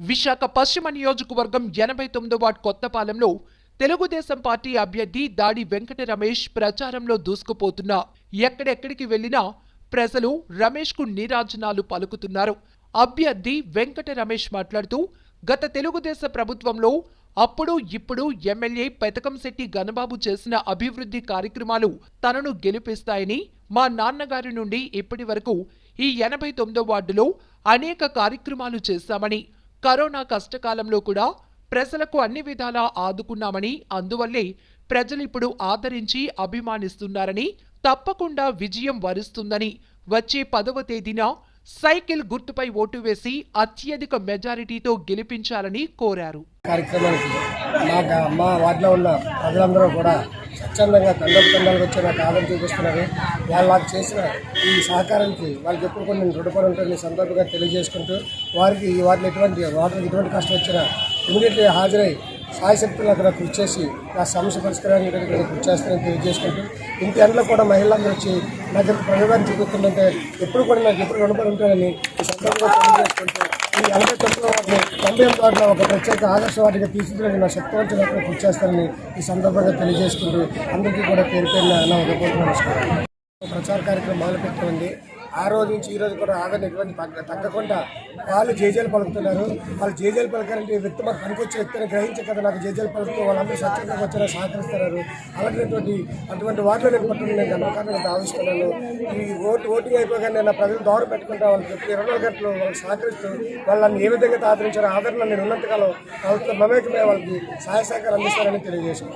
విశాఖ పశ్చిమ నియోజకవర్గం 89వ ward కొత్తపాలెంలో Telugu Desam party అభ్యర్థి దాడి వెంకట రమేష్ ప్రచారంలో దూసుకుపోతున్నా ఎక్కడెక్కడికి వెళ్లినా ప్రజలు రమేష్ కు నీరాజనాలు పలుకుతున్నారు. అభ్యర్థి వెంకట రమేష్ మాట్లాడుతూ గత తెలుగుదేశం ప్రభుత్వంలో అప్పుడు ఇప్పుడు ఎమ్మెల్యే పెతకంశెట్టి గణబాబు చేసిన అభివృద్ధి కార్యక్రమాలు తనను గెలిపిస్తాయని, మా నాన్నగారి నుండి ఇప్పటి వరకు ఈ 89వ వార్డులో అనేక కార్యక్రమాలు చేశామని, కరోనా కష్టకాలంలో కూడా ప్రజలకు అన్ని విధాలా ఆదుకున్నామని, అందువల్లే ప్రజలిప్పుడు ఆదరించి అభిమానిస్తున్నారని, తప్పకుండా విజయం వరిస్తుందని, వచ్చే 10వ తేదీన సైకిల్ గుర్తుపై ఓటు వేసి అత్యధిక మెజారిటీతో గెలిపించాలని కోరారు. కార్యక్రమానికి మా వార్డులో ఉన్న ప్రజలందరూ కూడా స్వచ్ఛందంగా తండ్రులకు వచ్చి నాకు ఆదరణ చూపిస్తున్నారు. వాళ్ళు నాకు చేసిన ఈ సహకారానికి వాళ్ళకి ఎప్పుడు కొన్ని రుణపడి ఉంటుంది సందర్భంగా తెలియజేసుకుంటూ వారికి ఈ వాటిలో ఎటువంటి కష్టం వచ్చినా ఇమీడియట్లీ హాజరై సాయశక్తులు అక్కడ కృషి చేసి నా సమస్య పరిష్కారానికి కృషి చేస్తానని తెలియజేసుకుంటూ ఇంటి ఎండలో కూడా మహిళలందరూ వచ్చి నాకు ప్రయోగాన్ని చూపిస్తుందంటే ఎప్పుడు కూడా నాకు ఎప్పుడు రుణపడి ఉంటానని ఈ సందర్భంగా తెలియజేసుకుంటూ ఈ 89వ వార్డులో ఒక ప్రత్యేక ఆదర్శవాదిగా తీర్చిదిద్దని నా శక్తివంతులు కృషి చేస్తానని ఈ సందర్భంగా తెలియజేసుకుంటూ అందరికీ కూడా పేరు పేరున నా హృదయపూర్వక నమస్కారం. ప్రచార కార్యక్రమం మొదలుపెట్టింది. ఆ రోజు నుంచి ఈ రోజు కూడా ఆదరణ ఎటువంటి తగ్గకుండా వాళ్ళు జేజేలు పలుకుతున్నారు. వాళ్ళు జేజేలు పలకాలంటే వ్యక్తి మాకు పనికొచ్చే వ్యక్తిని గ్రహించే కదా నాకు జేజేలు పలుకుతూ వాళ్ళందరూ స్వచ్ఛందంగా వచ్చేలా సహకరిస్తున్నారు. అటువంటి వాటిలో నేను పట్టుకుని నేను గమనికాన్ని భావిస్తున్నాను. ఈ ఓటింగ్ అయిపోగానే నేను ప్రజలు దౌర పెట్టుకుంటా వాళ్ళకి 24 గంటలు వాళ్ళకి సహకరిస్తూ వాళ్ళని ఏ విధంగా ఆదరించారో ఆదరణ నేను ఉన్నంతకాలం వాళ్ళతో మమేకమే వాళ్ళకి సహాయ సహకారం అందిస్తారని తెలియజేశాను.